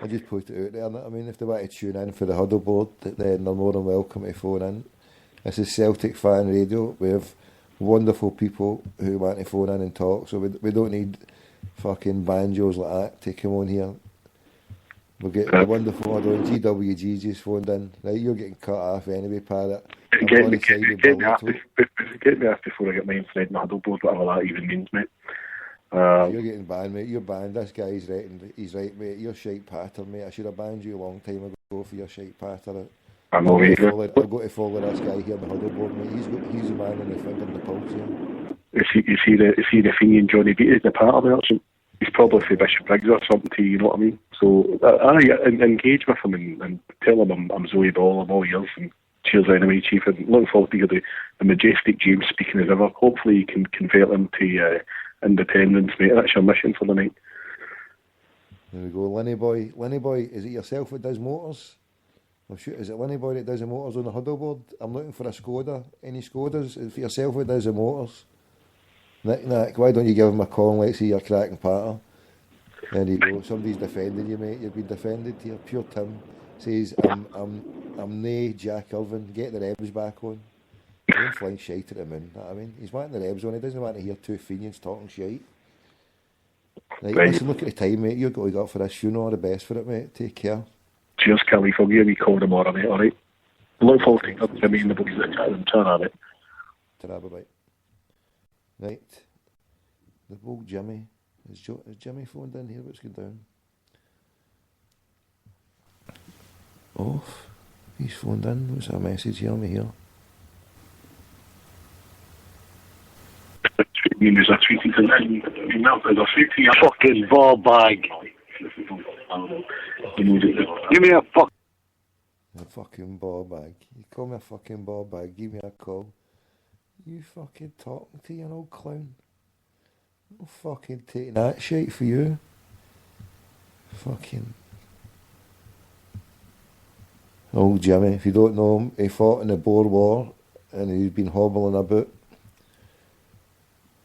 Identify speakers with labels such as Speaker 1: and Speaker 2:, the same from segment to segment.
Speaker 1: I just put it out there. I mean, if they want to tune in for the huddle board, then they're more than welcome to phone in. This is Celtic Fan Radio. We have wonderful people who want to phone in and talk, so we don't need fucking banjos like that to come on here. We'll get the wonderful order. GWG just phoned in. Right, you're getting cut off anyway, Parrot.
Speaker 2: Get me off before I get my inside my huddle board, whatever that even means, mate.
Speaker 1: You're getting banned, mate. You're banned. This guy's right. He's right, mate. You're shite patter, mate. I should have banned you a long time ago for your shite patter.
Speaker 2: I know, mate.
Speaker 1: I'll go to follow this guy here on the huddle board, mate. He's the man in the finger in the pulse here.
Speaker 2: Is he the Fenian Johnny Beattie, the patter merchant? He's probably for Bishop Briggs or something to you, you know what I mean? So I engage with him and tell him I'm Zoe Ball, I'm all yours, and cheers anyway, Chief. And looking forward to hear the majestic James speaking as ever. Hopefully you can convert him to independence, mate. That's your mission for the night.
Speaker 1: There we go. Lenny Boy, is it yourself that does motors? Oh, shoot, is it Lenny Boy that does the motors on the huddle board? I'm looking for a Skoda. Any Skodas? Is it for yourself that does the motors? Nick, why don't you give him a call and let's see your cracking patter? There you go. Somebody's defending you, mate. You've been defended here. Pure Tim says, I'm nae Jack Irvin. Get the Rebs back on. He's flying shite at him, man. I mean, he's wanting the Rebs on. He doesn't want to hear two Fenians talking shite. Right, listen, look at the time, mate. You're going to go for this funeral. All the best for it, mate. Take care.
Speaker 2: Cheers, Kelly. I'll give you a call tomorrow, mate. All right. Look forward to Jimmy and the boys that chat and turn on it.
Speaker 1: Ta-ra, bye-bye. Right. The old Jimmy. Is Jimmy phoned in here? What's going down? Off. He's phoned in. What's that message here? Me here.
Speaker 2: There's a tweeting thing. There's a tweeting. Fucking ball bag. Give me a fuck.
Speaker 1: A fucking ball bag. You call me a fucking ball bag. Give me a call. You fucking talking to you, an old clown. I'm fucking taking that shit for you. Fucking. Old Jimmy, if you don't know him, he fought in the Boer War and he's been hobbling about,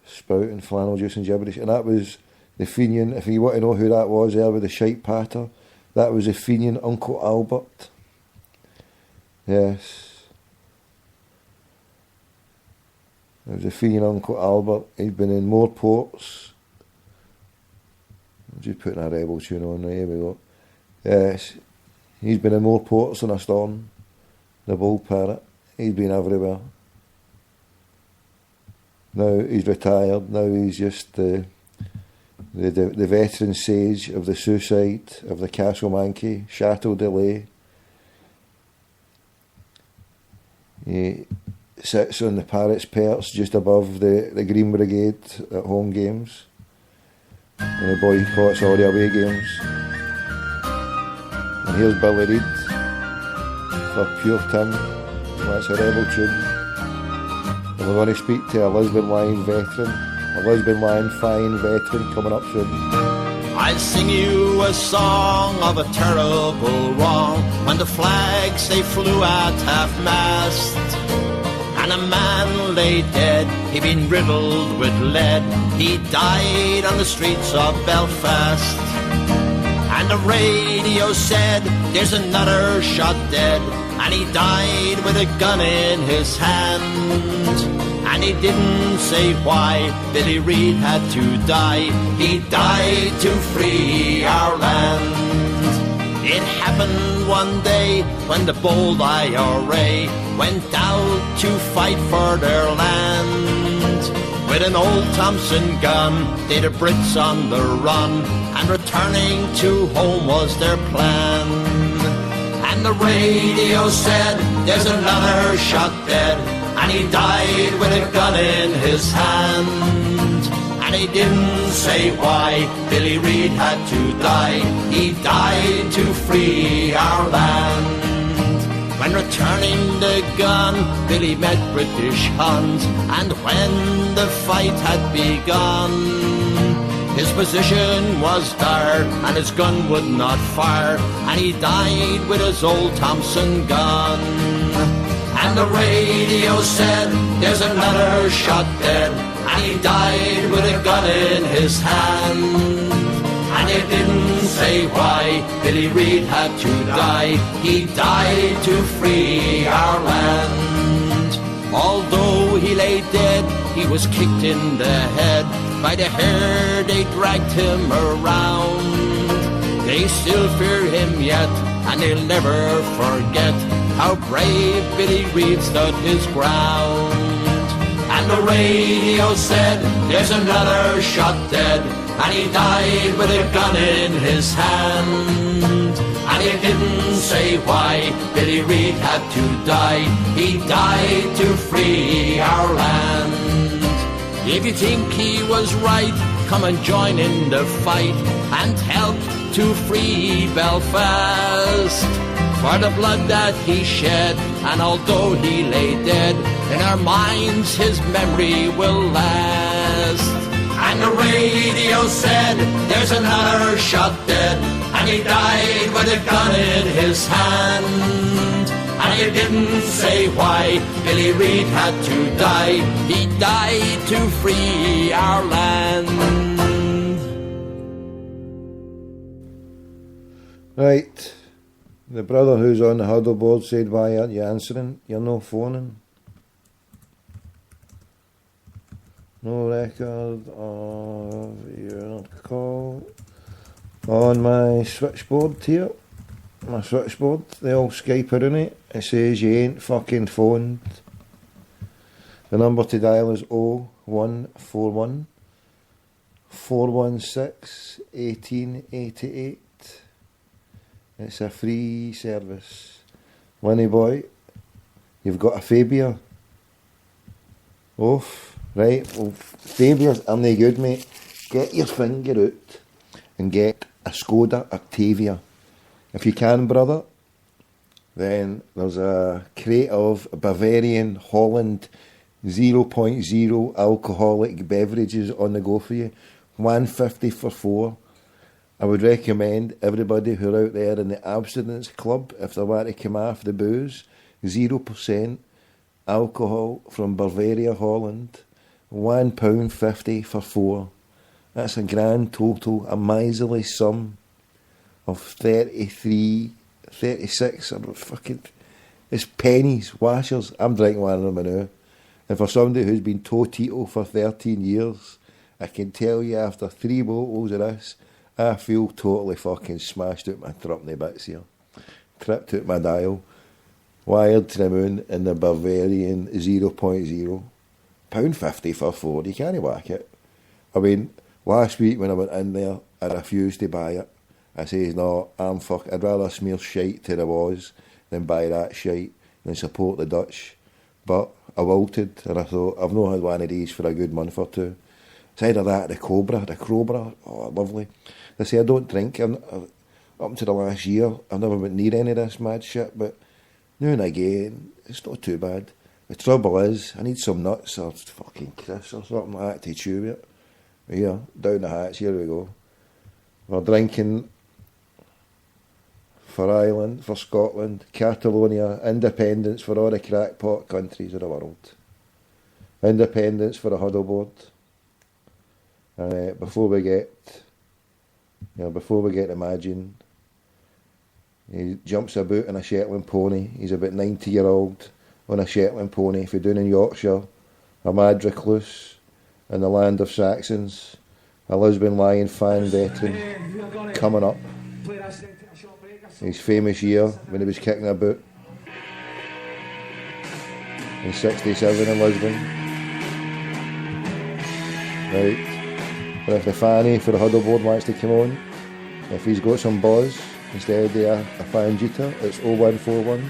Speaker 1: spouting flannel juice and gibberish. And that was the Fenian, if you want to know who that was there with the shite patter, that was the Fenian Uncle Albert. Yes. It was a Fenian Uncle Albert. He'd been in more ports. I'm just putting a rebel tune on there. Here we go. Yes. He's been in more ports than a storm. The bull parrot. He's been everywhere. Now he's retired. Now he's just the veteran sage of the suicide of the Castle Mankey, Chateau de Lay. He sits on the parrot's perch just above the Green Brigade at home games. And the boycotts all the away games. And here's Billy Reid for Pure Tim. That's a rebel tune. And we're going to speak to a Lisbon Lion veteran, a Lisbon Lion fine veteran coming up soon.
Speaker 3: I'll sing you a song of a terrible wrong when the flags they flew at half-mast and a man lay dead, he'd been riddled with lead, he died on the streets of Belfast. And the radio said, there's another shot dead, and he died with a gun in his hand. And he didn't say why Billy Reid had to die, he died to free our land. It happened one day when the bold IRA went out to fight for their land. With an old Thompson gun, they'd the Brits on the run, and returning to home was their plan. And the radio said, there's another shot dead, and he died with a gun in his hand. And he didn't say why Billy Reid had to die, he died to free our land. When returning the gun, Billy met British Huns, and when the fight had begun, his position was dire, and his gun would not fire, and he died with his old Thompson gun. And the radio said, there's another shot dead, and he died with a gun in his hand. And he didn't say why Billy Reid had to die. He died to free our land. Although he lay dead, he was kicked in the head. By the hair they dragged him around. They still fear him yet, and they'll never forget how brave Billy Reid stood his ground. And the radio said, there's another shot dead, and he died with a gun in his hand. And he didn't say why Billy Reid had to die. He died to free our land. If you think he was right, come and join in the fight and help to free Belfast. For the blood that he shed, and although he lay dead, in our minds his memory will last. And the radio said, there's another shot dead, and he died with a gun in his hand. And he didn't say why Billy Reid had to die. He died to free our land.
Speaker 1: Right. The brother who's on the huddle board said, why aren't you answering? You're no phoning. No record of your call on my switchboard here. My switchboard, the old Skyper in it. It says you ain't fucking phoned. The number to dial is 0141 416 1888. It's a free service. Winnie boy, you've got a phobia. Oof. Right, well, phobias are no good, mate. Get your finger out and get a Skoda Octavia. If you can, brother, then there's a crate of Bavarian Holland 0.0 alcoholic beverages on the go for you. $1.50 for 4. I would recommend everybody who are out there in the abstinence club, if they want to come off the booze, 0% alcohol from Bavaria, Holland, £1.50 for 4. That's a grand total, a miserly sum of 36, or fucking, it's pennies, washers. I'm drinking one of them now. And for somebody who's been Totito for 13 years, I can tell you after 3 bottles of this, I feel totally fucking smashed out my thrupney bits here. Tripped out my dial. Wired to the moon in the Bavarian 0.0. £1.50 for 4, you can't whack it. I mean, last week when I went in there, I refused to buy it. I says, no, I'd rather smear shite to the was than buy that shite and support the Dutch. But I wilted, and I thought, I've not had one of these for a good month or two. It's either that, the Cobra, oh, lovely. They say I don't drink, up to the last year, I've never been near any of this mad shit, but now and again, it's not too bad. The trouble is, I need some nuts or fucking crisps or something like that to chew it. Here, down the hatch, here we go. We're drinking for Ireland, for Scotland, Catalonia, independence for all the crackpot countries of the world. Independence for the huddle board. Before we get Imagine, he jumps about on a Shetland pony. He's about 90-year-old on a Shetland pony, for down in Yorkshire, a mad recluse in the land of Saxons, a Lisbon Lion fan veteran, coming up. His famous year when he was kicking about in 67 in Lisbon. Right. But if the fanny for the huddle board wants to come on, if he's got some buzz instead of a Fangita, it's 0141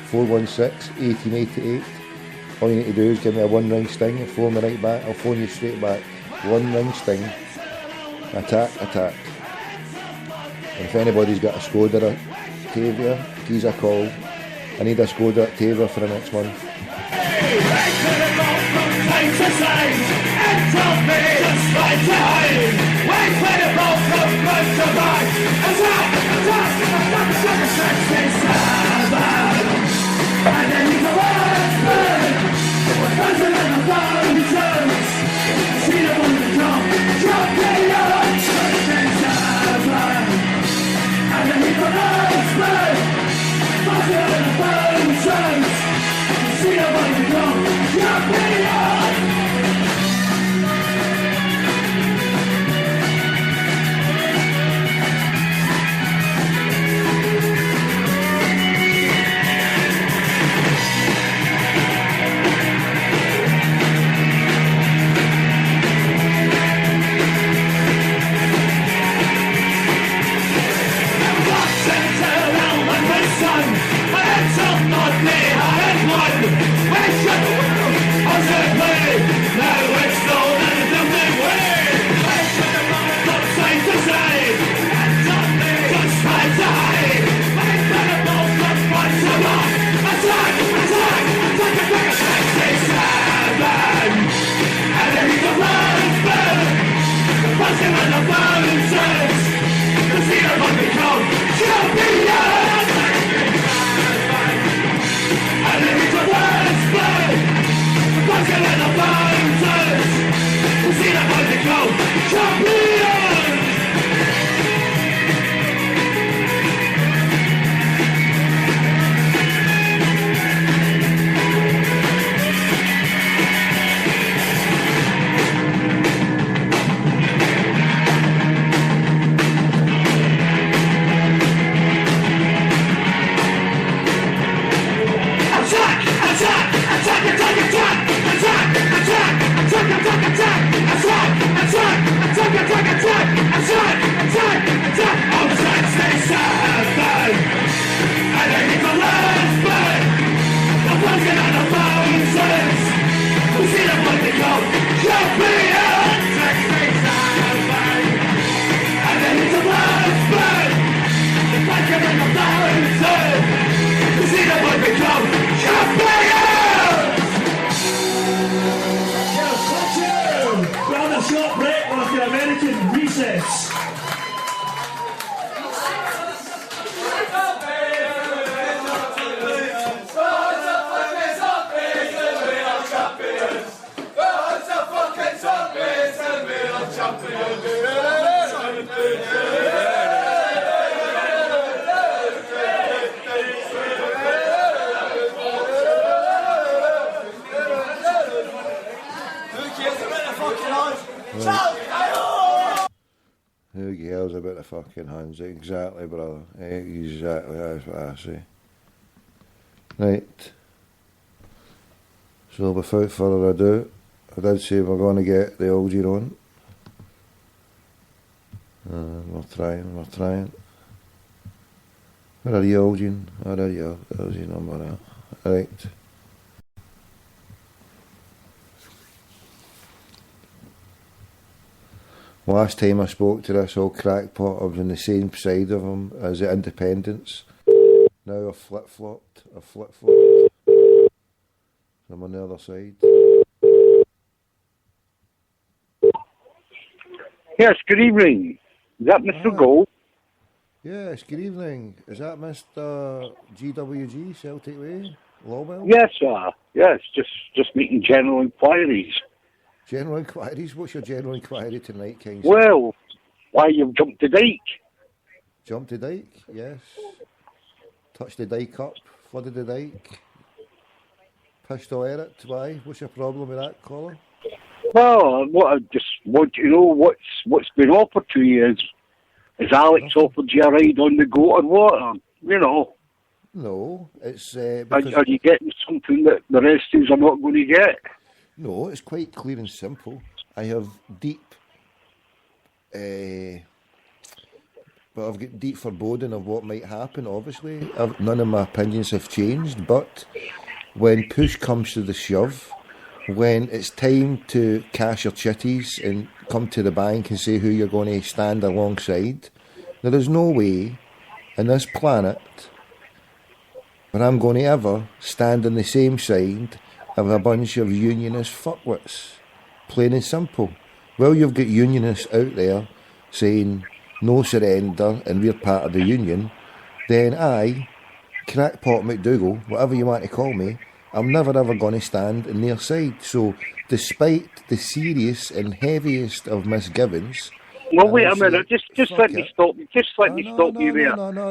Speaker 1: 416 1888. All you need to do is give me a 1-ring sting and phone me right back. I'll phone you straight back. 1-ring sting. Attack. And if anybody's got a Skoda Octavia, give us a call. I need a Skoda Octavia for the next month. Who cares about the fucking hands? Exactly, brother. Exactly, that's what I say. Right. So without further ado, I did say we're going to get the Algier on. We're trying. Where are you, Algier? Where are you? There's your number now. Right. Last time I spoke to this old crackpot, I was on the same side of him as the independents. Now I've flip-flopped. I'm on the other side.
Speaker 4: Yes, good evening. Is that Mr. Gold?
Speaker 1: Yes, good evening. Is that Mr. GWG, Celtic Way, Lawwell?
Speaker 4: Yes, sir. Yes, just making general inquiries.
Speaker 1: General inquiries? What's your general inquiry tonight, King?
Speaker 4: Well, why you've jumped the dike?
Speaker 1: Jumped the dike, yes. Touched the dike up, flooded the dike. Pissed all at it, why? What's your problem with that, caller?
Speaker 4: Well, what I just want to know what's been offered to you. Is Alex offered you a ride on the goat or what? You know.
Speaker 1: No, it's...
Speaker 4: Are you getting something that the rest of us are not going to get?
Speaker 1: No, it's quite clear and simple. I have I've got deep foreboding of what might happen, obviously. None of my opinions have changed, but when push comes to the shove, when it's time to cash your chitties and come to the bank and say who you're going to stand alongside, there is no way in this planet where I'm going to ever stand on the same side of a bunch of unionist fuckwits. Plain and simple. Well, you've got unionists out there saying no surrender and we're part of the union, then I, Crackpot McDougall, whatever you want to call me, I'm never ever going to stand on their side. So, despite the serious and heaviest of misgivings...
Speaker 4: Well, wait a minute, just let me stop you there.
Speaker 1: No.